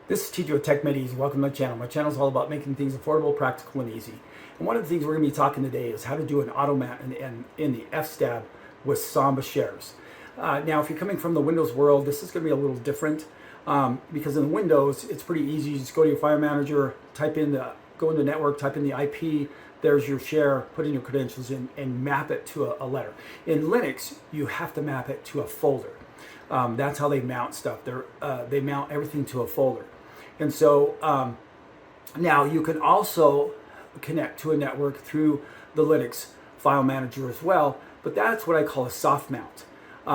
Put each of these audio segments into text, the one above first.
This is TJ with TechMadeEZ. Welcome to my channel. My channel is all about making things affordable, practical, and easy. And one of the things we're going to be talking today is how to do an auto mount in the FStab with Samba shares. Now, if you're coming from the Windows world, this is going to be a little different because in Windows, it's pretty easy. You just go to your file manager, go into network, type in the IP. There's your share, put in your credentials in, and map it to a letter. In Linux, you have to map it to a folder. That's how they mount stuff. They mount everything to a folder. And so now you can also connect to a network through the Linux file manager as well, but that's what I call a soft mount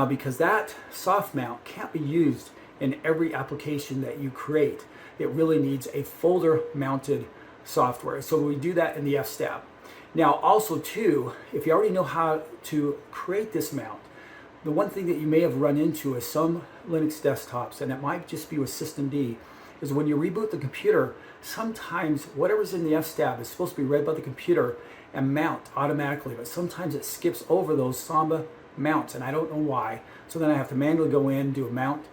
because that soft mount can't be used in every application that you create. It really needs a folder mounted software. So we do that in the FStab. Now also too, if you already know how to create this mount, the one thing that you may have run into is some Linux desktops, and it might just be with systemd, is when you reboot the computer, sometimes whatever's in the FStab is supposed to be read by the computer and mount automatically, but sometimes it skips over those Samba mounts, and I don't know why. So then I have to manually go in, do a mount,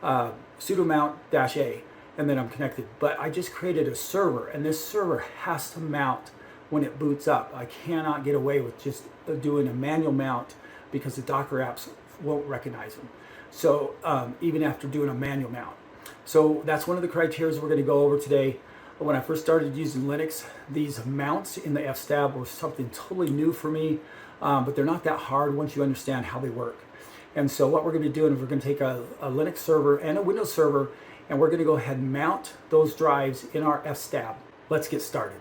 sudo mount -a, and then I'm connected. But I just created a server, and this server has to mount when it boots up. I cannot get away with just doing a manual mount because the Docker apps won't recognize them. So even after doing a manual mount. So that's one of the criteria we're going to go over today. When I first started using Linux, these mounts in the FStab were something totally new for me, but they're not that hard once you understand how they work. And so what we're going to be doing is we're going to take a Linux server and a Windows server, and we're going to go ahead and mount those drives in our FStab. Let's get started.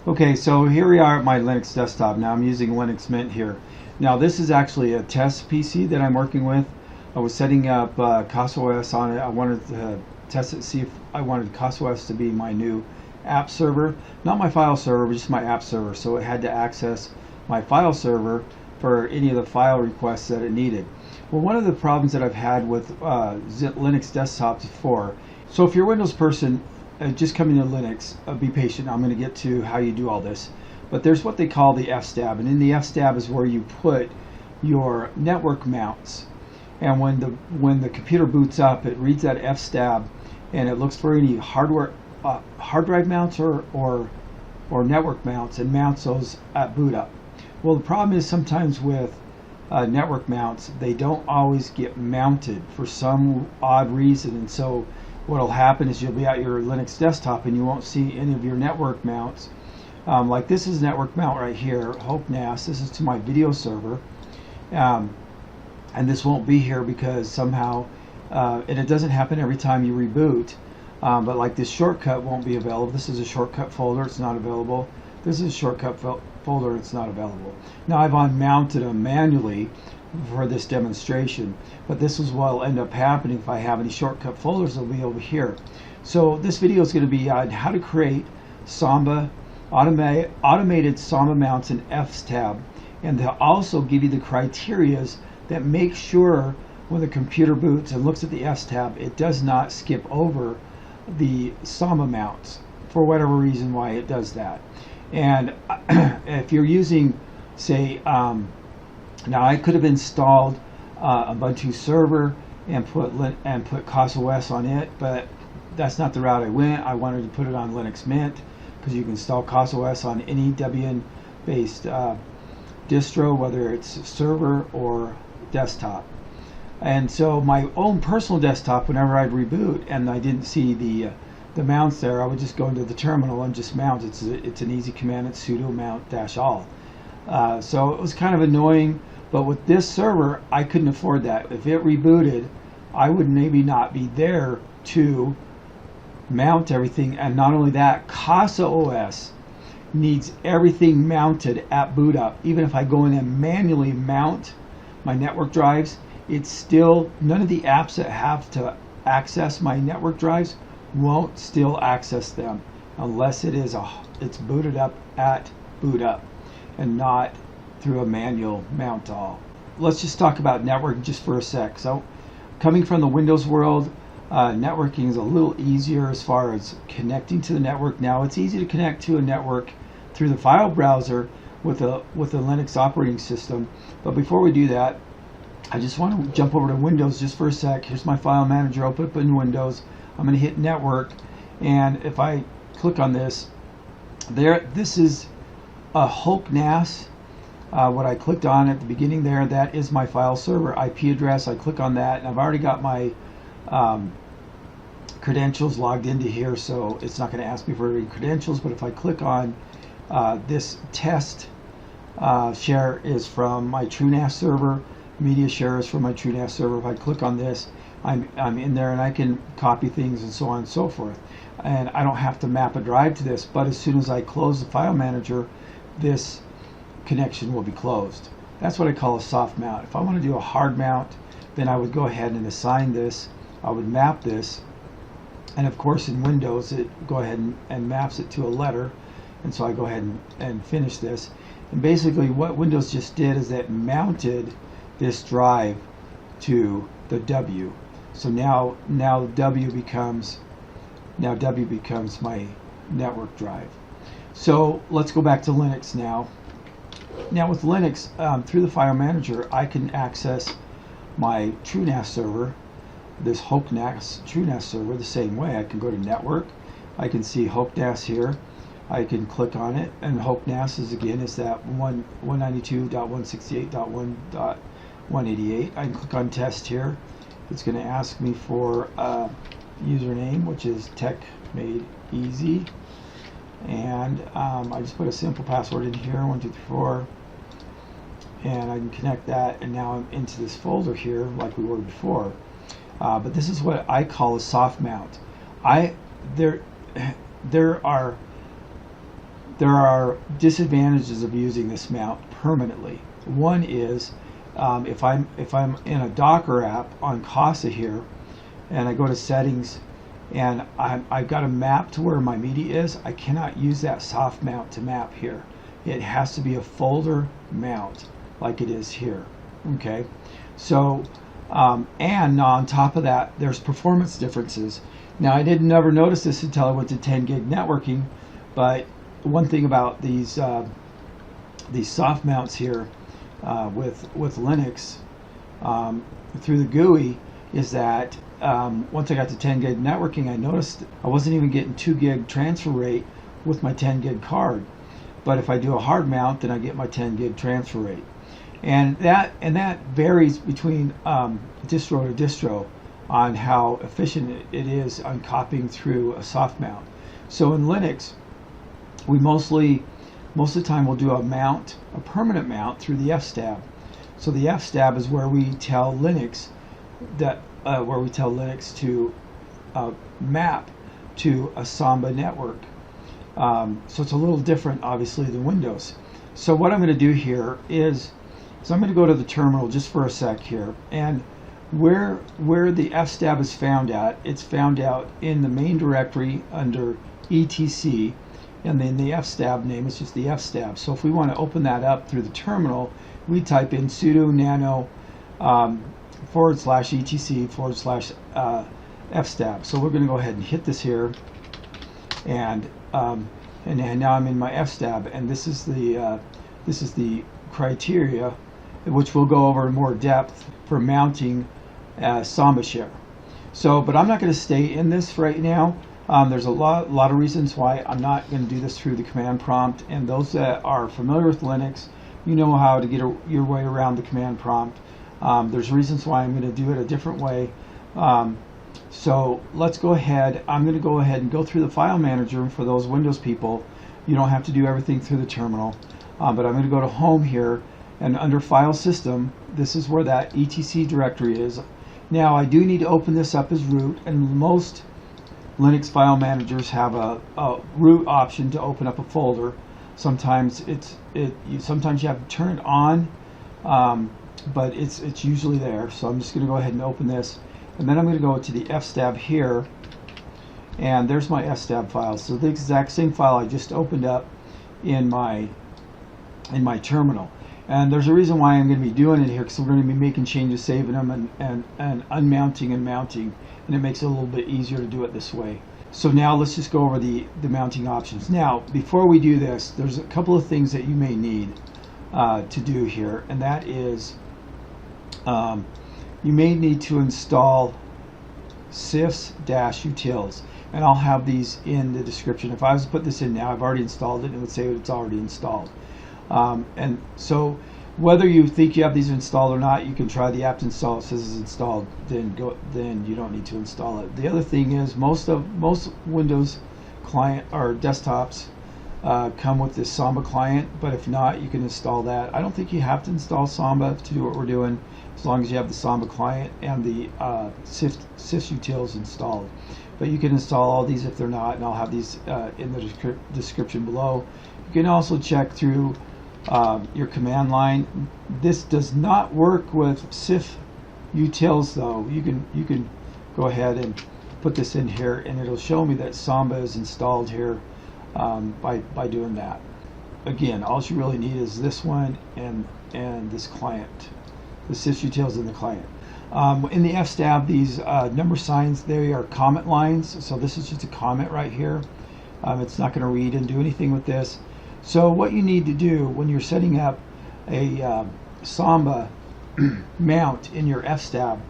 Okay, so here we are at my Linux desktop. Now I'm using Linux Mint here. Now this is actually a test PC that I'm working with. I was setting up CasaOS on it. I wanted to test it, see if I wanted CasaOS to be my new app server. Not my file server, but just my app server. So it had to access my file server for any of the file requests that it needed. Well, one of the problems that I've had with Linux desktops before, so if you're a Windows person, just coming to Linux, be patient. I'm going to get to how you do all this. But there's what they call the FStab, and in the FStab is where you put your network mounts. And when the computer boots up, it reads that FStab and it looks for any hardware, hard drive mounts or network mounts, and mounts those at boot up. Well, the problem is sometimes with network mounts, they don't always get mounted for some odd reason, and so what will happen is you'll be at your Linux desktop and you won't see any of your network mounts. Like this is network mount right here, HopeNAS. This is to my video server, and this won't be here because somehow, and it doesn't happen every time you reboot, but like this shortcut won't be available. This is a shortcut folder, it's not available. This is a shortcut folder, it's not available. Now I've unmounted them manually for this demonstration, but this is what will end up happening if I have any shortcut folders. They'll be over here. So this video is going to be on how to create Samba automated Samba mounts in FStab, and they'll also give you the criterias that make sure when the computer boots and looks at the FStab, it does not skip over the Samba mounts for whatever reason why it does that. And if you're using, say, now I could have installed Ubuntu server and put CasaOS on it, but that's not the route I went. I wanted to put it on Linux Mint because you can install CasaOS on any Debian-based distro, whether it's server or desktop. And so my own personal desktop, whenever I'd reboot and I didn't see the mounts there, I would just go into the terminal and just mount. It's an easy command. It's sudo mount -all. So it was kind of annoying. But with this server, I couldn't afford that. If it rebooted, I would maybe not be there to mount everything. And not only that, CasaOS needs everything mounted at boot up. Even if I go in and manually mount my network drives, it's still, none of the apps that have to access my network drives won't still access them unless it's booted up at boot up and not through a manual mount all. Let's just talk about network just for a sec. So coming from the Windows world, networking is a little easier as far as connecting to the network. Now it's easy to connect to a network through the file browser with a Linux operating system. But before we do that, I just want to jump over to Windows just for a sec. Here's my file manager, open up in Windows. I'm going to hit network, and if I click on this, this is a HOC-NAS. What I clicked on at the beginning there, that is my file server IP address. I click on that, and I've already got my credentials logged into here, so it's not going to ask me for any credentials. But if I click on this test share is from my TrueNAS server, media share is from my TrueNAS server. If I click on this, I'm in there, and I can copy things and so on and so forth. And I don't have to map a drive to this, but as soon as I close the file manager, this connection will be closed. That's what I call a soft mount. If I want to do a hard mount, then I would go ahead and assign this. I would map this, and of course in Windows it go ahead and maps it to a letter, and so I go ahead and finish this. And basically what Windows just did is that mounted this drive to the W. So now W becomes my network drive. So let's go back to Linux now. Now with Linux, through the file manager, I can access my TrueNAS server, this HOC-NAS TrueNAS server, the same way. I can go to network. I can see HOC-NAS here. I can click on it, and HOC-NAS is that 192.168.1.188. I can click on test here. It's going to ask me for a username, which is TechMadeEZ. And I just put a simple password in here, 1234, and I can connect that, and now I'm into this folder here like we were before. But this is what I call a soft mount. There are disadvantages of using this mount permanently. One is if I'm in a Docker app on Casa here, and I go to settings, and I've got a map to where my media is, I cannot use that soft mount to map here. It has to be a folder mount like it is here. Okay, so and on top of that, there's performance differences. Now I didn't never notice this until I went to 10 gig networking, but one thing about these soft mounts here with Linux through the GUI is that once I got to 10 gig networking, I noticed I wasn't even getting 2 gig transfer rate with my 10 gig card. But if I do a hard mount, then I get my 10 gig transfer rate. And that varies between distro to distro on how efficient it is on copying through a soft mount. So in Linux, we most of the time we'll do a permanent mount through the FStab. So the FStab is where we tell Linux to map to a Samba network. So it's a little different, obviously, than Windows. So what I'm going to do here is I'm going to go to the terminal just for a sec here, and where the FStab is found at, it's found out in the main directory under etc, and then the FStab name is just the FStab. So if we want to open that up through the terminal, we type in sudo nano /etc/FStab. So we're going to go ahead and hit this here, and now I'm in my FStab, and this is the criteria which we'll go over in more depth for mounting Samba share. So, but I'm not going to stay in this right now. There's a lot of reasons why I'm not going to do this through the command prompt, and those that are familiar with Linux, you know how to get your way around the command prompt. There's reasons why I'm going to do it a different way. So let's go ahead. I'm going to go ahead and go through the file manager, and for those Windows people, you don't have to do everything through the terminal. But I'm going to go to Home here, and under File System, this is where that etc directory is. Now I do need to open this up as root, and most Linux file managers have a root option to open up a folder. Sometimes sometimes you have to turn it on, but it's usually there. So I'm just going to go ahead and open this, and then I'm going to go to the FStab here, and there's my FStab file. So the exact same file I just opened up in my terminal. And there's a reason why I'm going to be doing it here, because we're going to be making changes, saving them, and unmounting and mounting, and it makes it a little bit easier to do it this way. So now let's just go over the mounting options. Now, before we do this, there's a couple of things that you may need to do here, and that is you may need to install cifs-utils, and I'll have these in the description. If I was to put this in now, I've already installed it, and it would say it's already installed. And so whether you think you have these installed or not, you can try the apt install. It says it's installed, then you don't need to install it. The other thing is most Windows client or desktops come with this Samba client, but if not, you can install that. I don't think you have to install Samba to do what we're doing, as long as you have the Samba client and the cifs-utils installed. But you can install all these if they're not, and I'll have these in the description below. You can also check through your command line. This does not work with cifs-utils though. You can go ahead and put this in here, and it'll show me that Samba is installed here by doing that. Again, all you really need is this one and this client, the cifs-utils in the client. In the FStab, these number signs, they are comment lines. So this is just a comment right here. It's not going to read and do anything with this. So what you need to do when you're setting up a Samba mount in your FStab,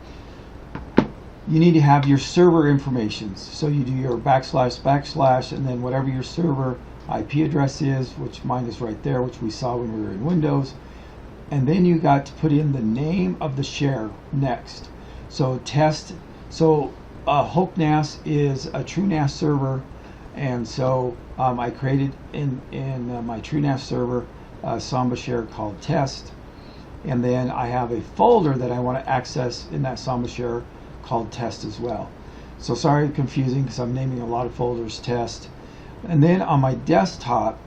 you need to have your server information. So you do your // and then whatever your server IP address is, which mine is right there, which we saw when we were in Windows. And then you got to put in the name of the share next. So HOKNAS is a TrueNAS server, and so I created in my TrueNAS server a Samba share called test, and then I have a folder that I want to access in that Samba share called test as well. So sorry, confusing, because I'm naming a lot of folders test. And then on my desktop,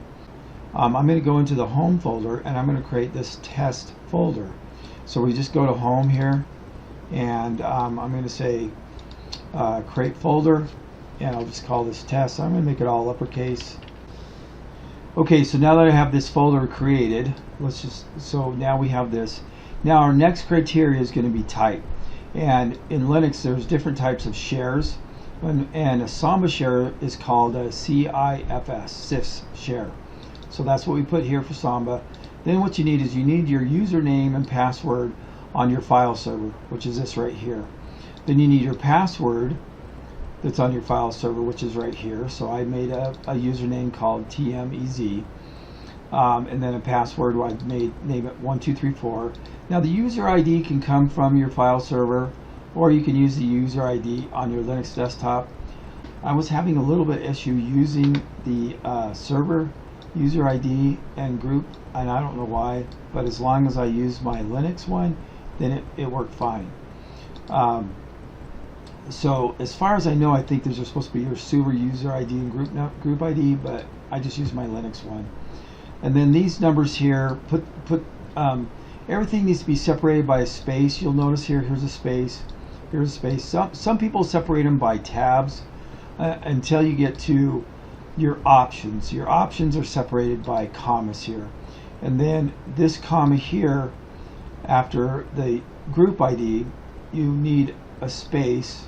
I'm going to go into the home folder, and I'm going to create this test folder. So we just go to home here, and I'm going to say create folder, and I'll just call this test. I'm going to make it all uppercase. Okay, so now that I have this folder created, so now we have this. Now our next criteria is going to be type. And in Linux, there's different types of shares, and a Samba share is called a cifs share. So that's what we put here for Samba. Then what you need is you need your username and password on your file server, which is this right here. Then you need your password that's on your file server, which is right here. So I made a username called TMEZ, and then a password I name it 1234. Now the user ID can come from your file server, or you can use the user ID on your Linux desktop. I was having a little bit issue using the server user ID and group, and I don't know why, but as long as I use my Linux one, then it worked fine. So as far as I know, I think there's supposed to be your server user ID and group ID, but I just use my Linux one. And then these numbers here, everything needs to be separated by a space. You'll notice here's a space, here's a space. Some people separate them by tabs until you get to your options. Your options are separated by commas here. And then this comma here, after the group ID, you need a space,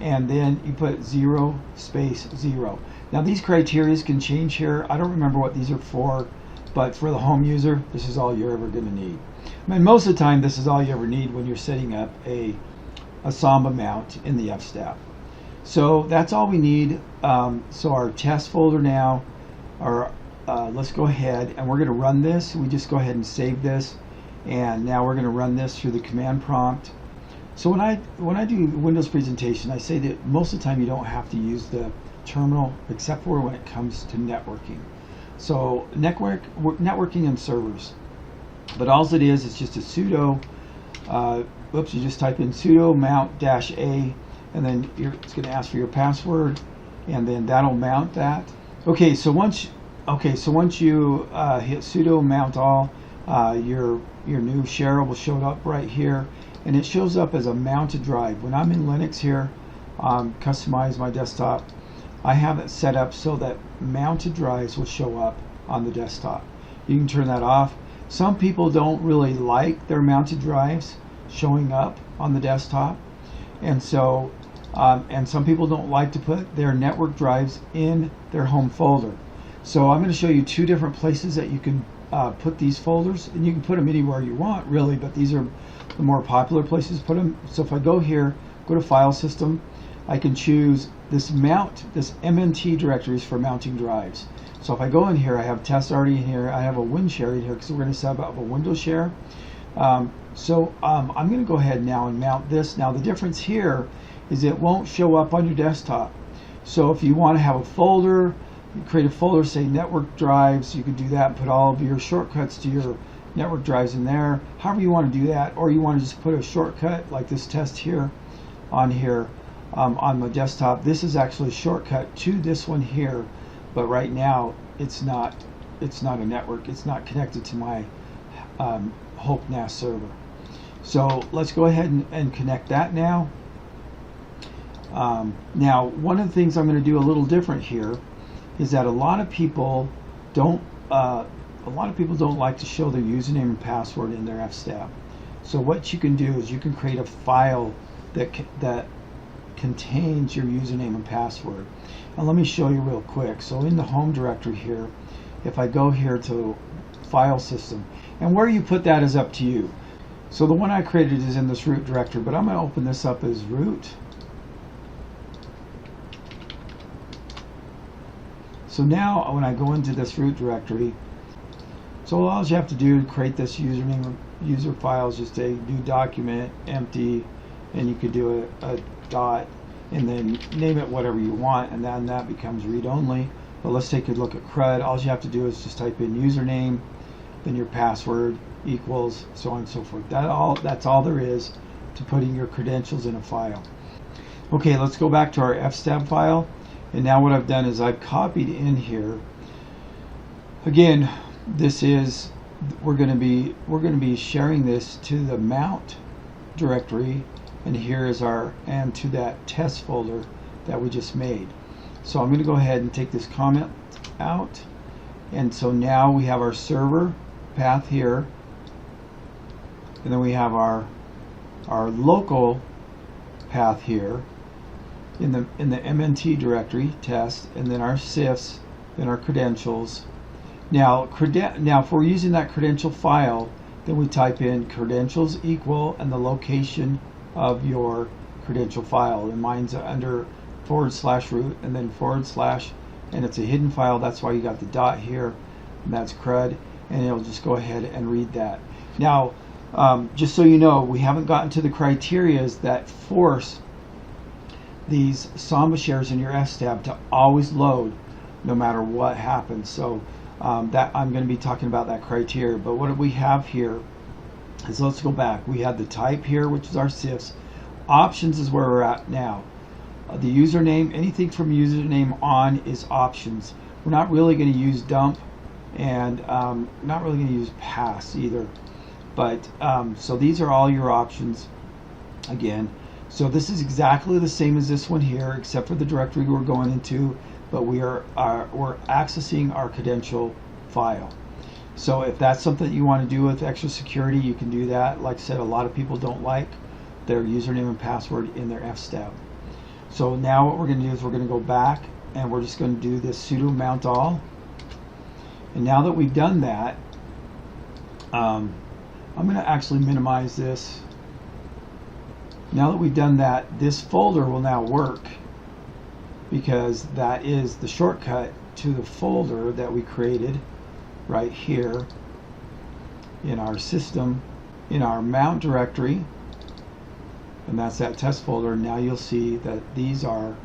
and then you put 0 space 0. Now these criteria can change here. I don't remember what these are for, but for the home user, this is all you're ever going to need. I mean, most of the time, this is all you ever need when you're setting up a Samba mount in the FStab. So that's all we need. So our test folder now, let's go ahead and we're going to run this. We just go ahead and save this, and now we're going to run this through the command prompt. So when I do Windows presentation, I say that most of the time you don't have to use the terminal, except for when it comes to networking. So networking and servers. But all it is just a sudo. You just type in sudo mount -a, and then it's going to ask for your password, and then that'll mount that. Okay, so once you hit sudo mount all, your new share will show up right here, and it shows up as a mounted drive. When I'm in Linux here, customize my desktop, I have it set up so that mounted drives will show up on the desktop. You can turn that off. Some people don't really like their mounted drives showing up on the desktop, and so and some people don't like to put their network drives in their home folder. So I'm going to show you two different places that you can put these folders, and you can put them anywhere you want really, but these are the more popular places to put them. So if I go here, go to File System, I can choose this MNT directories for mounting drives. So if I go in here, I have tests already in here. I have a WinShare in here because we're going to set up a Windows share. I'm going to go ahead now and mount this. Now the difference here is it won't show up on your desktop. So if you want to have a folder, you create a folder, say network drives, you could do that and put all of your shortcuts to your network drives in there. However you want to do that, or you want to just put a shortcut like this test here on the desktop. This is actually a shortcut to this one here, but right now it's not a network. It's not connected to my NAS server. So let's go ahead and connect that now. Now one of the things I'm going to do a little different here is that a lot of people don't like to show their username and password in their FStab. So what you can do is you can create a file that contains your username and password. And let me show you real quick. So in the home directory here, if I go here to File System, and where you put that is up to you. So the one I created is in this root directory, but I'm going to open this up as root. So now when I go into this root directory, so all you have to do to create this username user file is just a new document, empty, and you could do a dot and then name it whatever you want, and then that becomes read-only. But let's take a look at CRUD. All you have to do is just type in username, then your password equals, so on and so forth. That's all there is to putting your credentials in a file. Okay, let's go back to our FStab file. And now what I've done is I've copied in here. Again, this is we're going to be sharing this to the mount directory, and here is and to that test folder that we just made. So I'm going to go ahead and take this comment out, and so now we have our server path here, and then we have our local path here in the MNT directory test, and then our cifs, then our credentials. Now if we're using that credential file, then we type in credentials equal and the location of your credential file, and mine's under /root and then / and it's a hidden file. That's why you got the dot here, and that's CRUD, and it'll just go ahead and read that. Now just so you know, we haven't gotten to the criterias that force these Samba shares in your FStab to always load no matter what happens. So that I'm going to be talking about that criteria. But what we have here is, let's go back. We had the type here, which is our cifs. Options is where we're at now. The username, anything from username on is options. We're not really going to use dump, and not really going to use pass either. But so these are all your options again. So this is exactly the same as this one here, except for the directory we're going into, but we're accessing our credential file. So if that's something that you want to do with extra security, you can do that. Like I said, a lot of people don't like their username and password in their FStab. So now what we're going to do is we're going to go back, and we're just going to do this sudo mount all. And now that we've done that, I'm going to actually minimize this. Now that we've done that, this folder will now work, because that is the shortcut to the folder that we created right here in our system, in our mount directory, and that's that test folder. Now you'll see that these are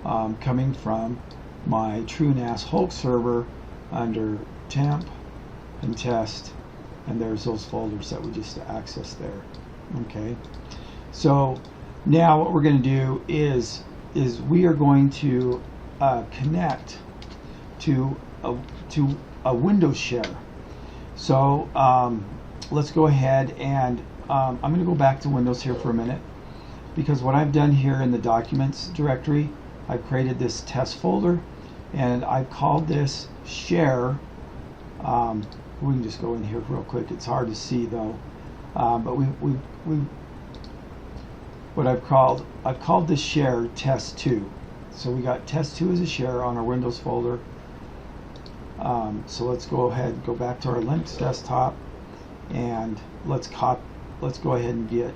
coming from my TrueNAS Hulk server under temp and test, and there's those folders that we just accessed there. Okay. So now what we're going to do is we are going to connect to a Windows share. So let's go ahead and I'm going to go back to Windows here for a minute, because what I've done here in the documents directory, I've created this test folder, and I've called this share We can just go in here real quick. It's hard to see though, but what I've called this share test2. So we got test2 as a share on our Windows folder. So let's go ahead and go back to our Linux desktop, and let's go ahead and get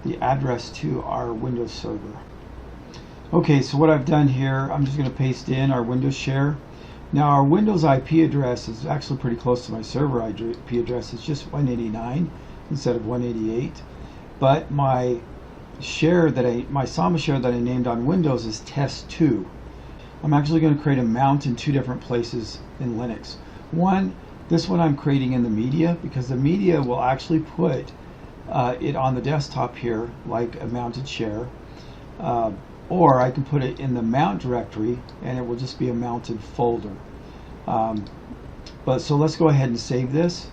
the address to our Windows server. Okay, so what I've done here, I'm just going to paste in our Windows share. Now our Windows IP address is actually pretty close to my server IP address. It's just 189 instead of 188. But my Samba share that I named on Windows is test2. I'm actually going to create a mount in 2 different places in Linux. This one I'm creating in the media, because the media will actually put it on the desktop here like a mounted share. Or I can put it in the mount directory and it will just be a mounted folder. So let's go ahead and save this,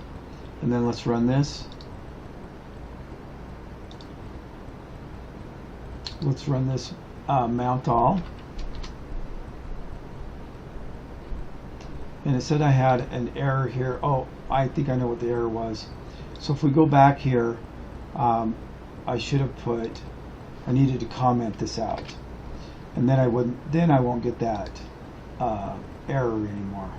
and then let's run this. Let's run this mount all. And it said I had an error here. Oh, I think I know what the error was. So if we go back here, I should have put, I needed to comment this out, and then I won't get that error anymore.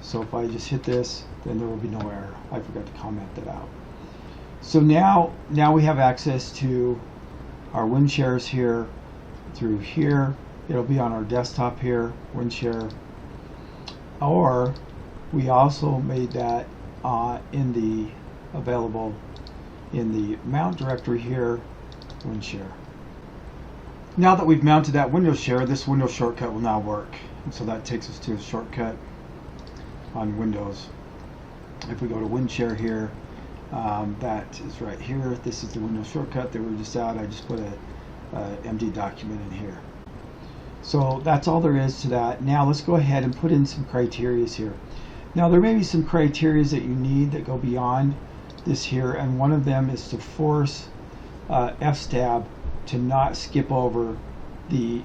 So if I just hit this, then there will be no error. I forgot to comment that out. So now we have access to our WinShares here through here. It'll be on our desktop here, WinShare. Or we also made that available in the mount directory here, WinShare. Now that we've mounted that Windows share, this Windows shortcut will now work. And so that takes us to a shortcut on Windows. If we go to WinShare here, that is right here. This is the Windows shortcut that we just out. I just put a MD document in here. So that's all there is to that. Now let's go ahead and put in some criteria here. Now there may be some criteria that you need that go beyond this here, and one of them is to force FStab to not skip over the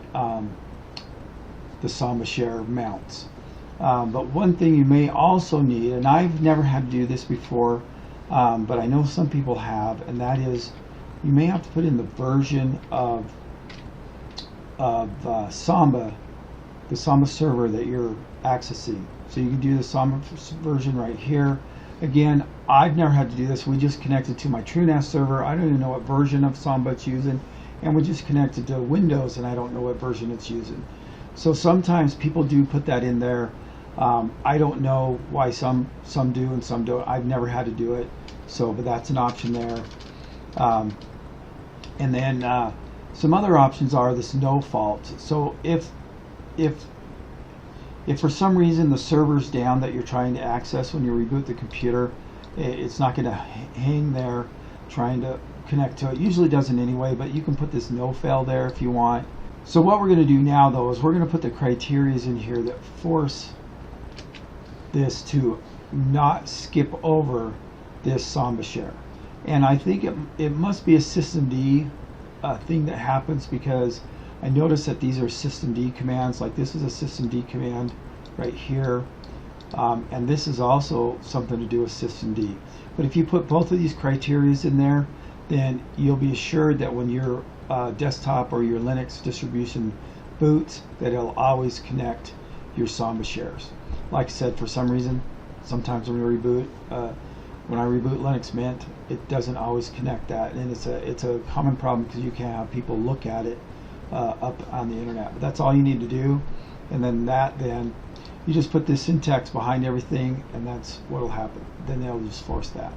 Samba share mounts. But one thing you may also need, and I've never had to do this before, but I know some people have, and that is you may have to put in the version of Samba, the Samba server that you're accessing. So you can do the Samba version right here. Again, I've never had to do this. We just connected to my TrueNAS server. I don't even know what version of Samba it's using, and we just connected to Windows, and I don't know what version it's using. So sometimes people do put that in there. I don't know why some do and some don't. I've never had to do it, but that's an option there. And then some other options are this no fault. So if for some reason the server's down that you're trying to access when you reboot the computer, it's not going to hang there trying to connect to it. Usually doesn't anyway, but you can put this no fail there if you want. So what we're going to do now though is we're going to put the criteria in here that force this to not skip over this Samba share. And I think it must be a systemd thing that happens, because I notice that these are systemd commands. Like this is a systemd command right here, and this is also something to do with systemd. But if you put both of these criteria in there, then you'll be assured that when your desktop or your Linux distribution boots, that it'll always connect your Samba shares. Like I said, for some reason, sometimes when we reboot, when I reboot Linux Mint, it doesn't always connect that, and it's a common problem because you can't have people look at it up on the internet. But that's all you need to do, and then you just put this syntax behind everything, and that's what'll happen. Then they'll just force that.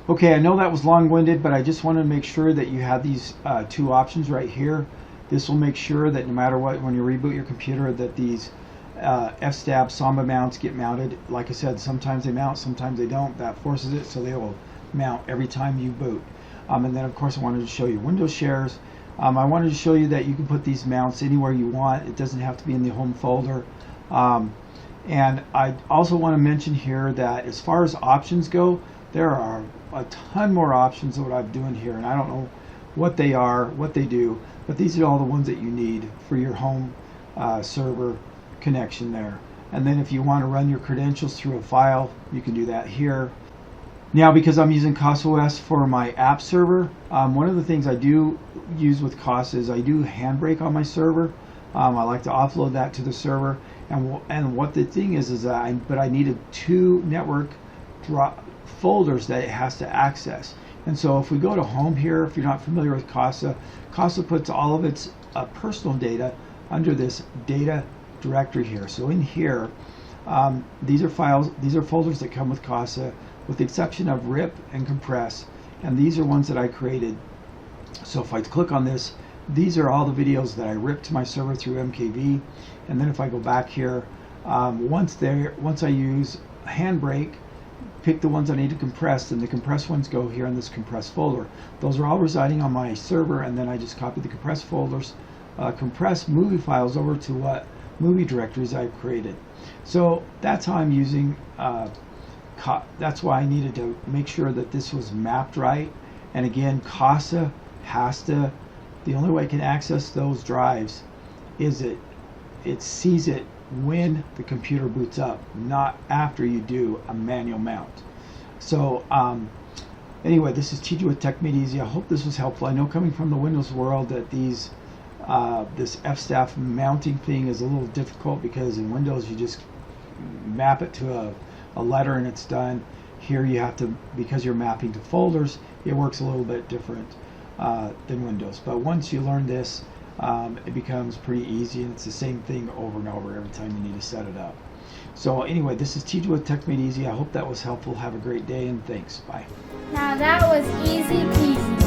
Okay, I know that was long-winded, but I just wanted to make sure that you have these 2 options right here. This will make sure that no matter what, when you reboot your computer, that these FStab Samba mounts get mounted. Like I said, sometimes they mount, sometimes they don't. That forces it, so they will mount every time you boot. And then of course I wanted to show you Windows shares. I wanted to show you that you can put these mounts anywhere you want. It doesn't have to be in the home folder. And I also want to mention here that as far as options go, there are a ton more options than what I'm doing here, and I don't know what they are, what they do, but these are all the ones that you need for your home server connection there. And then if you want to run your credentials through a file, you can do that here. Now, because I'm using CasaOS for my app server, one of the things I do use with Casa is I do Handbrake on my server. I like to offload that to the server. And what the thing is that I needed 2 network folders that it has to access. And so if we go to home here, if you're not familiar with Casa, Casa puts all of its personal data under this data directory here. So in here, these are files, these are folders that come with Casa, with the exception of rip and compress, and these are ones that I created. So if I click on this, these are all the videos that I ripped to my server through MKV. And then if I go back here, once I use Handbrake, pick the ones I need to compress, and the compressed ones go here in this compressed folder. Those are all residing on my server, and then I just copy the compressed folders, compress movie files over to what movie directories I've created. So that's how I'm using that's why I needed to make sure that this was mapped right. And again, Casa has to, the only way it can access those drives is it sees it when the computer boots up, not after you do a manual mount. So anyway, this is TJ with TechMadeEZ. I hope this was helpful. I know coming from the Windows world that this FStab mounting thing is a little difficult, because in Windows you just map it to a letter and it's done. Here you have to, because you're mapping to folders, it works a little bit different than Windows. But once you learn this, it becomes pretty easy, and it's the same thing over and over every time you need to set it up. So anyway, this is TJ with TechMadeEZ. I hope that was helpful. Have a great day, and thanks. Bye. Now that was easy peasy.